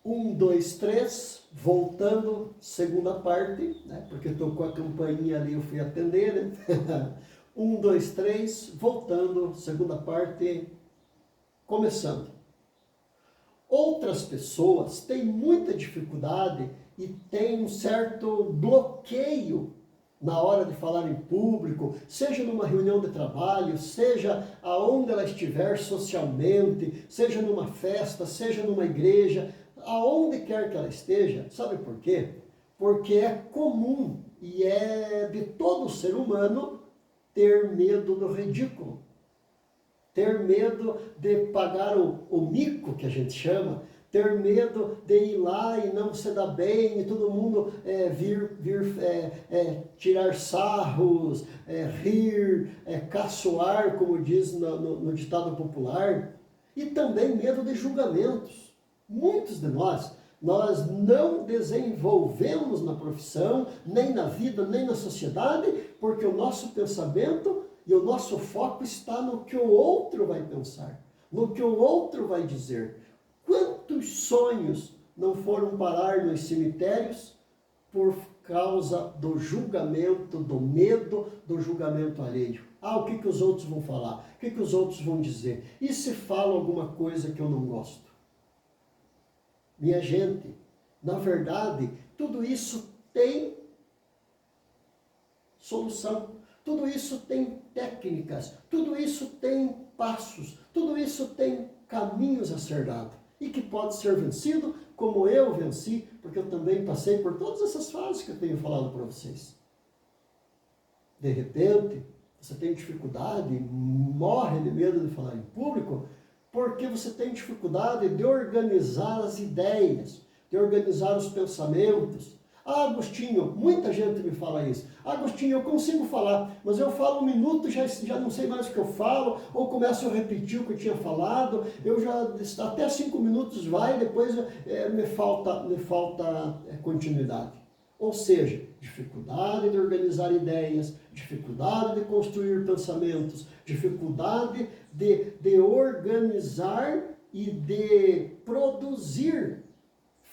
Um, dois, três, voltando, segunda parte, né? Porque estou com a campainha ali, eu fui atender, né? Um, dois, três, voltando, segunda parte, começando. Outras pessoas têm muita dificuldade e têm um certo bloqueio na hora de falar em público, seja numa reunião de trabalho, seja aonde ela estiver socialmente, seja numa festa, seja numa igreja, aonde quer que ela esteja. Sabe por quê? Porque é comum e é de todo ser humano ter medo do ridículo. Ter medo de pagar o mico, que a gente chama, ter medo de ir lá e não se dar bem, e todo mundo tirar sarros, rir, caçoar, como diz no ditado popular, e também medo de julgamentos. Muitos de nós não desenvolvemos na profissão, nem na vida, nem na sociedade, porque o nosso pensamento e o nosso foco está no que o outro vai pensar, no que o outro vai dizer. Quantos sonhos não foram parar nos cemitérios por causa do julgamento, do medo do julgamento alheio? Ah, o que os outros vão falar? O que os outros vão dizer? E se falam alguma coisa que eu não gosto? Minha gente, na verdade, tudo isso tem solução. Tudo isso tem técnicas, tudo isso tem passos, tudo isso tem caminhos a ser dado. E que pode ser vencido, como eu venci, porque eu também passei por todas essas fases que eu tenho falado para vocês. De repente, você tem dificuldade, morre de medo de falar em público, porque você tem dificuldade de organizar as ideias, de organizar os pensamentos. Ah, Agostinho, muita gente me fala isso. Agostinho, eu consigo falar, mas eu falo um minuto, já não sei mais o que eu falo, ou começo a repetir o que eu tinha falado, eu já até 5 minutos vai, depois me falta continuidade. Ou seja, dificuldade de organizar ideias, dificuldade de construir pensamentos, dificuldade de organizar e de produzir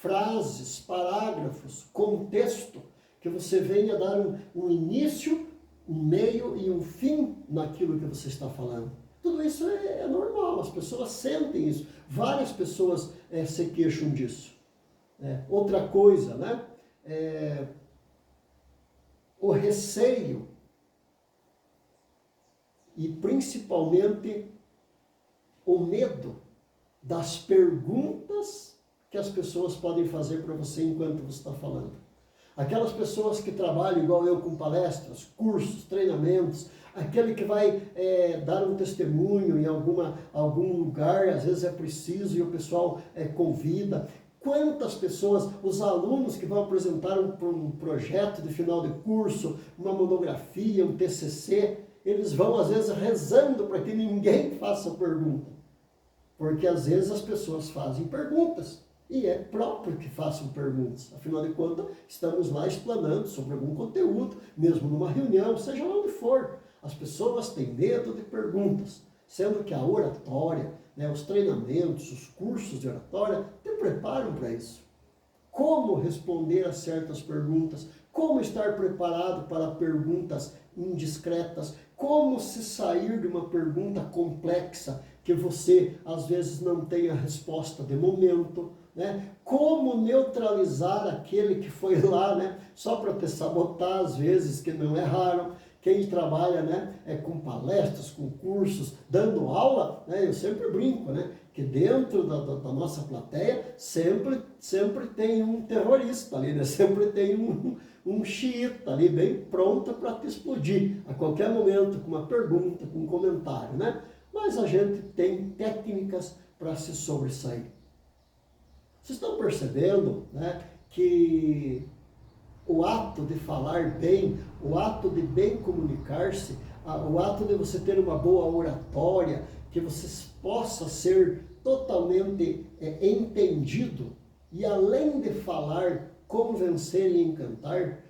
frases, parágrafos, contexto, que você venha dar um início, um meio e um fim naquilo que você está falando. Tudo isso é normal, as pessoas sentem isso. Várias pessoas se queixam disso. Outra coisa, né? O receio e principalmente o medo das perguntas que as pessoas podem fazer para você enquanto você está falando. Aquelas pessoas que trabalham igual eu com palestras, cursos, treinamentos, aquele que vai dar um testemunho em algum lugar, às vezes é preciso e o pessoal convida. Quantas pessoas, os alunos que vão apresentar um projeto de final de curso, uma monografia, um TCC, eles vão às vezes rezando para que ninguém faça pergunta. Porque às vezes as pessoas fazem perguntas. E é próprio que façam perguntas. Afinal de contas, estamos lá explanando sobre algum conteúdo, mesmo numa reunião, seja lá onde for. As pessoas têm medo de perguntas, sendo que a oratória, os treinamentos, os cursos de oratória, te preparam para isso. Como responder a certas perguntas, como estar preparado para perguntas indiscretas, como se sair de uma pergunta complexa que você às vezes não tem a resposta de momento, como neutralizar aquele que foi lá, só para te sabotar às vezes, que não é raro. Quem trabalha com palestras, com cursos, dando aula, eu sempre brinco, que dentro da nossa plateia sempre tem um terrorista ali, sempre tem um xiita ali bem pronto para te explodir a qualquer momento, com uma pergunta, com um comentário, Mas a gente tem técnicas para se sobressair. Vocês estão percebendo que o ato de falar bem, o ato de bem comunicar-se, o ato de você ter uma boa oratória, que você possa ser totalmente entendido, e além de falar, convencer e encantar,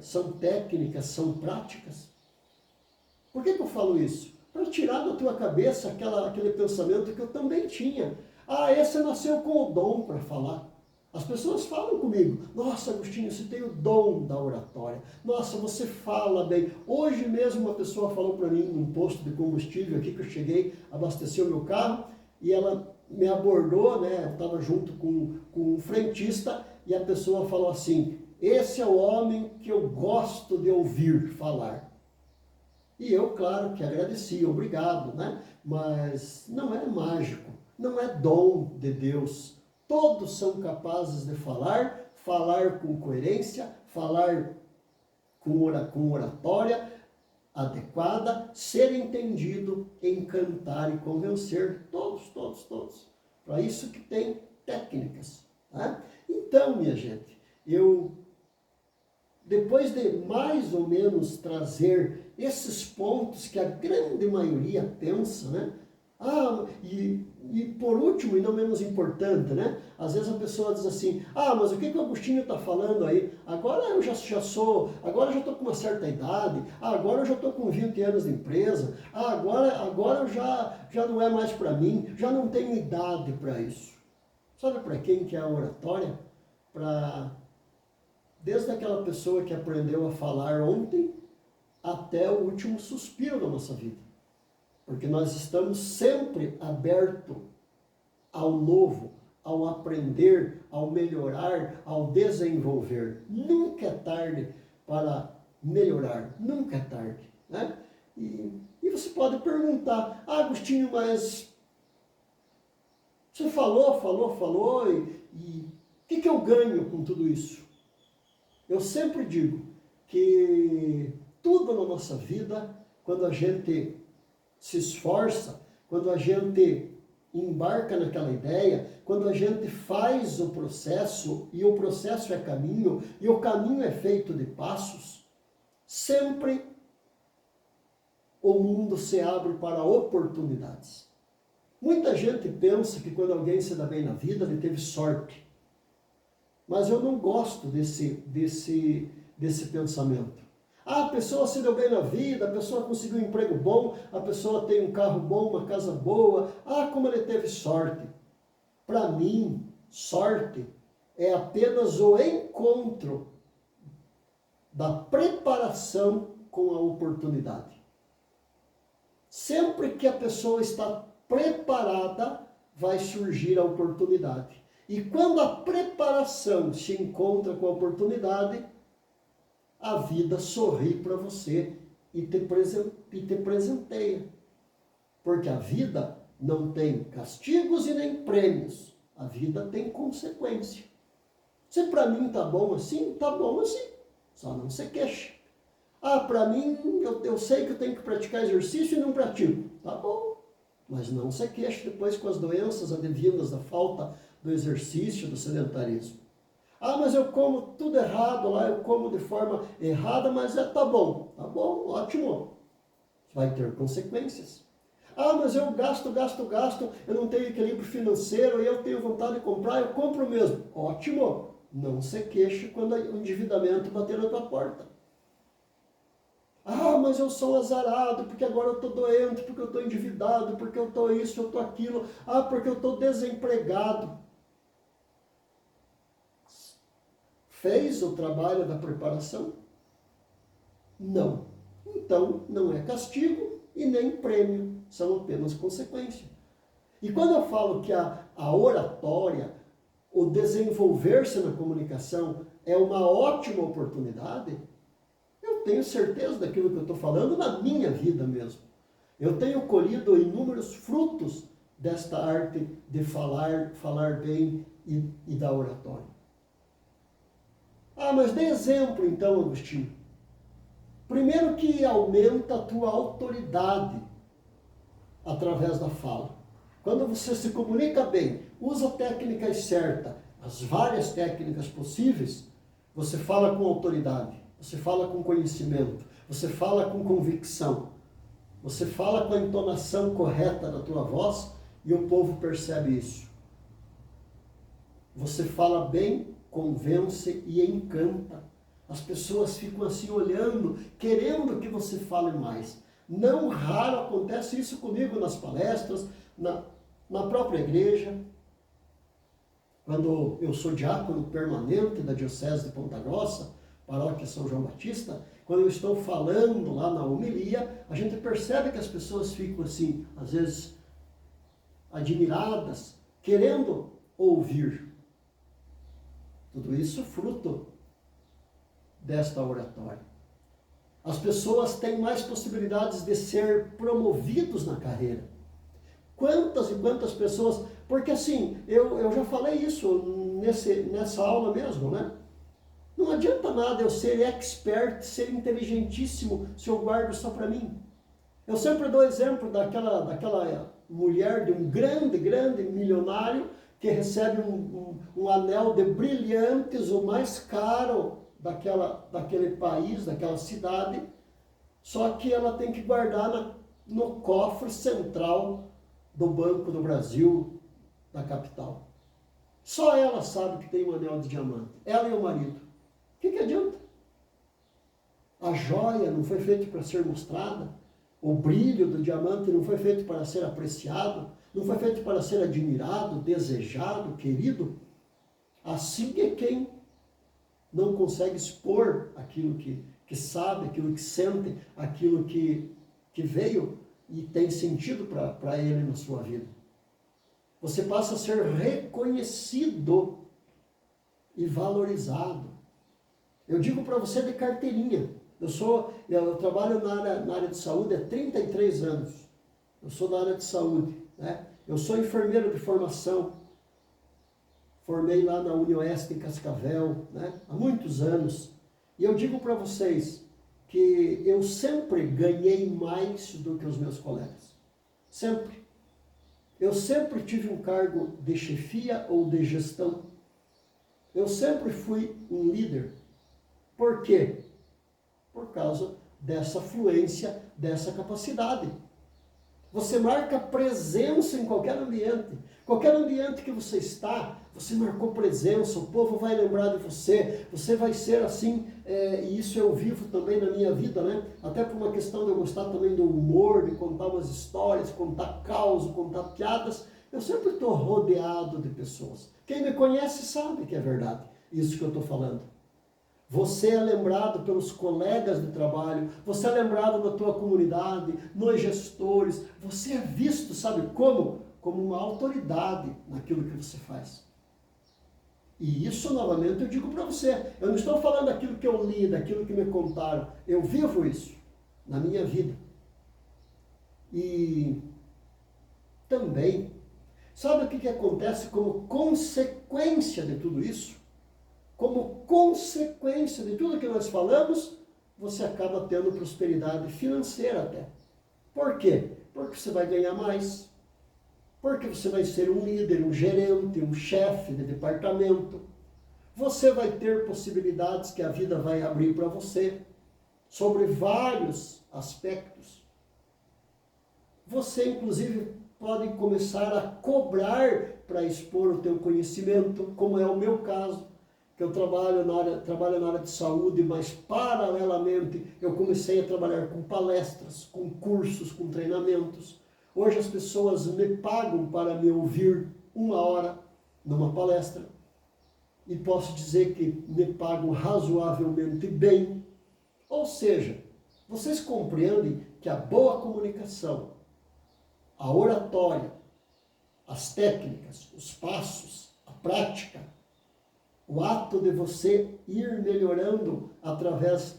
são técnicas, são práticas. Por que eu falo isso? Para tirar da tua cabeça aquele pensamento que eu também tinha. Ah, esse nasceu com o dom para falar. As pessoas falam comigo, nossa, Agostinho, você tem o dom da oratória. Nossa, você fala bem. Hoje mesmo uma pessoa falou para mim num posto de combustível aqui que eu cheguei, abasteceu meu carro e ela me abordou, né? Eu estava junto com um frentista e a pessoa falou assim, esse é o homem que eu gosto de ouvir falar. E eu, claro, que agradeci, obrigado, né? Mas não é mágico, não é dom de Deus. Todos são capazes de falar, falar com coerência, falar com oratória adequada, ser entendido, encantar e convencer. Todos, todos, todos. Para isso que tem técnicas. Tá? Então, minha gente, depois de mais ou menos trazer esses pontos que a grande maioria pensa, né? E por último, e não menos importante, né? Às vezes a pessoa diz assim, mas o que o Agostinho está falando aí? Agora eu já estou com uma certa idade, agora eu já estou com 20 anos de empresa, agora eu já não é mais para mim, já não tenho idade para isso. Sabe para quem que é a oratória? Desde aquela pessoa que aprendeu a falar ontem até o último suspiro da nossa vida. Porque nós estamos sempre abertos ao novo, ao aprender, ao melhorar, ao desenvolver. Nunca é tarde para melhorar, nunca é tarde. Né? E você pode perguntar, Agostinho, mas você falou, e o que eu ganho com tudo isso? Eu sempre digo que tudo na nossa vida, quando a gente se esforça, quando a gente embarca naquela ideia, quando a gente faz o processo, e o processo é caminho, e o caminho é feito de passos, sempre o mundo se abre para oportunidades. Muita gente pensa que quando alguém se dá bem na vida, ele teve sorte. Mas eu não gosto desse pensamento. A pessoa se deu bem na vida, a pessoa conseguiu um emprego bom, a pessoa tem um carro bom, uma casa boa. Como ele teve sorte. Para mim, sorte é apenas o encontro da preparação com a oportunidade. Sempre que a pessoa está preparada, vai surgir a oportunidade. E quando a preparação se encontra com a oportunidade, a vida sorri para você e te presenteia. Porque a vida não tem castigos e nem prêmios. A vida tem consequência. Se para mim tá bom assim, tá bom assim. Só não se queixa. Para mim, eu sei que eu tenho que praticar exercício e não pratico. Tá bom. Mas não se queixa depois com as doenças advindas da falta do exercício, do sedentarismo. Mas eu como tudo errado lá, eu como de forma errada, mas tá bom, ótimo. Vai ter consequências. Mas eu gasto, eu não tenho equilíbrio financeiro, eu tenho vontade de comprar, eu compro mesmo. Ótimo, não se queixe quando o endividamento bater na tua porta. Mas eu sou azarado, porque agora eu estou doente, porque eu estou endividado, porque eu estou isso, eu estou aquilo, porque eu estou desempregado. Fez o trabalho da preparação? Não. Então, não é castigo e nem prêmio, são apenas consequência. E quando eu falo que a oratória, o desenvolver-se na comunicação é uma ótima oportunidade, eu tenho certeza daquilo que eu estou falando na minha vida mesmo. Eu tenho colhido inúmeros frutos desta arte de falar bem e da oratória. Mas dê exemplo então, Agostinho. Primeiro que aumenta a tua autoridade através da fala. Quando você se comunica bem, usa técnicas certas, as várias técnicas possíveis, você fala com autoridade, você fala com conhecimento, você fala com convicção, você fala com a entonação correta da tua voz e o povo percebe isso. Você fala bem, convence e encanta. As pessoas ficam assim olhando, querendo que você fale mais. Não raro acontece isso comigo nas palestras, na própria igreja. Quando eu sou diácono permanente da Diocese de Ponta Grossa, paróquia São João Batista, quando eu estou falando lá na homilia, a gente percebe que as pessoas ficam assim, às vezes, admiradas, querendo ouvir. Tudo isso fruto desta oratória. As pessoas têm mais possibilidades de ser promovidos na carreira. Quantas e quantas pessoas... Porque assim, eu já falei isso nessa aula mesmo, né? Não adianta nada eu ser expert, ser inteligentíssimo, se eu guardo só para mim. Eu sempre dou exemplo daquela mulher de um grande milionário que recebe um anel de brilhantes, o mais caro daquele país, daquela cidade, só que ela tem que guardar no cofre central do Banco do Brasil, da capital. Só ela sabe que tem um anel de diamante, ela e o marido. O que adianta? A joia não foi feita para ser mostrada, o brilho do diamante não foi feito para ser apreciado, não foi feito para ser admirado, desejado, querido. Assim é quem não consegue expor aquilo que sabe, aquilo que sente, aquilo que veio e tem sentido para ele na sua vida. Você passa a ser reconhecido e valorizado. Eu digo para você de carteirinha. Eu trabalho na área de saúde há 33 anos. Eu sou da área de saúde, né? Eu sou enfermeiro de formação. Formei lá na UniOeste em Cascavel, né? Há muitos anos. E eu digo para vocês que eu sempre ganhei mais do que os meus colegas. Sempre. Eu sempre tive um cargo de chefia ou de gestão. Eu sempre fui um líder. Por quê? Por causa dessa fluência, dessa capacidade. Você marca presença em qualquer ambiente. Qualquer ambiente que você está, você marcou presença, o povo vai lembrar de você, você vai ser assim, e isso eu vivo também na minha vida, né? Até por uma questão de eu gostar também do humor, de contar umas histórias, contar causos, contar piadas. Eu sempre estou rodeado de pessoas. Quem me conhece sabe que é verdade, isso que eu estou falando. Você é lembrado pelos colegas de trabalho, você é lembrado na tua comunidade, nos gestores, você é visto, sabe como? Como uma autoridade naquilo que você faz. E isso, novamente, eu digo para você, eu não estou falando daquilo que eu li, daquilo que me contaram, eu vivo isso na minha vida. E também, sabe o que acontece como consequência de tudo isso? Como consequência de tudo que nós falamos, você acaba tendo prosperidade financeira até. Por quê? Porque você vai ganhar mais. Porque você vai ser um líder, um gerente, um chefe de departamento. Você vai ter possibilidades que a vida vai abrir para você sobre vários aspectos. Você, inclusive, pode começar a cobrar para expor o teu conhecimento, como é o meu caso. Que eu trabalho na área de saúde, mas paralelamente eu comecei a trabalhar com palestras, com cursos, com treinamentos. Hoje as pessoas me pagam para me ouvir 1 hora numa palestra. E posso dizer que me pagam razoavelmente bem. Ou seja, vocês compreendem que a boa comunicação, a oratória, as técnicas, os passos, a prática, o ato de você ir melhorando através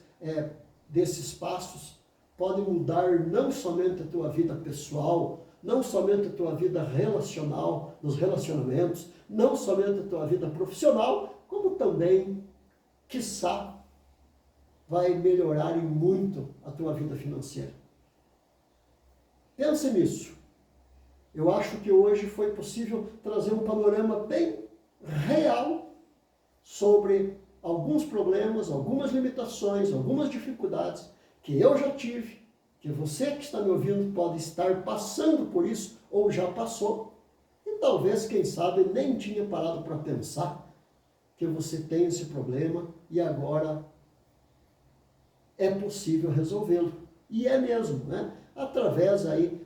desses passos pode mudar não somente a tua vida pessoal, não somente a tua vida relacional, nos relacionamentos, não somente a tua vida profissional, como também, quiçá, vai melhorar em muito a tua vida financeira. Pense nisso. Eu acho que hoje foi possível trazer um panorama bem real sobre alguns problemas, algumas limitações, algumas dificuldades que eu já tive, que você que está me ouvindo pode estar passando por isso ou já passou, e talvez, quem sabe, nem tinha parado para pensar que você tem esse problema e agora é possível resolvê-lo. E é mesmo, né? Através aí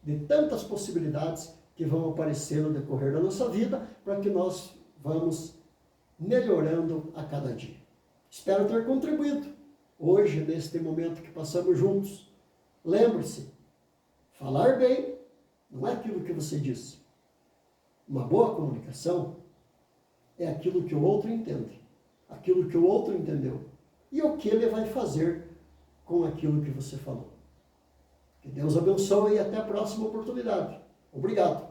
de tantas possibilidades que vão aparecer no decorrer da nossa vida, para que nós vamos melhorando a cada dia. Espero ter contribuído hoje, neste momento que passamos juntos. Lembre-se, falar bem não é aquilo que você disse. Uma boa comunicação é aquilo que o outro entende, aquilo que o outro entendeu e o que ele vai fazer com aquilo que você falou. Que Deus abençoe e até a próxima oportunidade. Obrigado.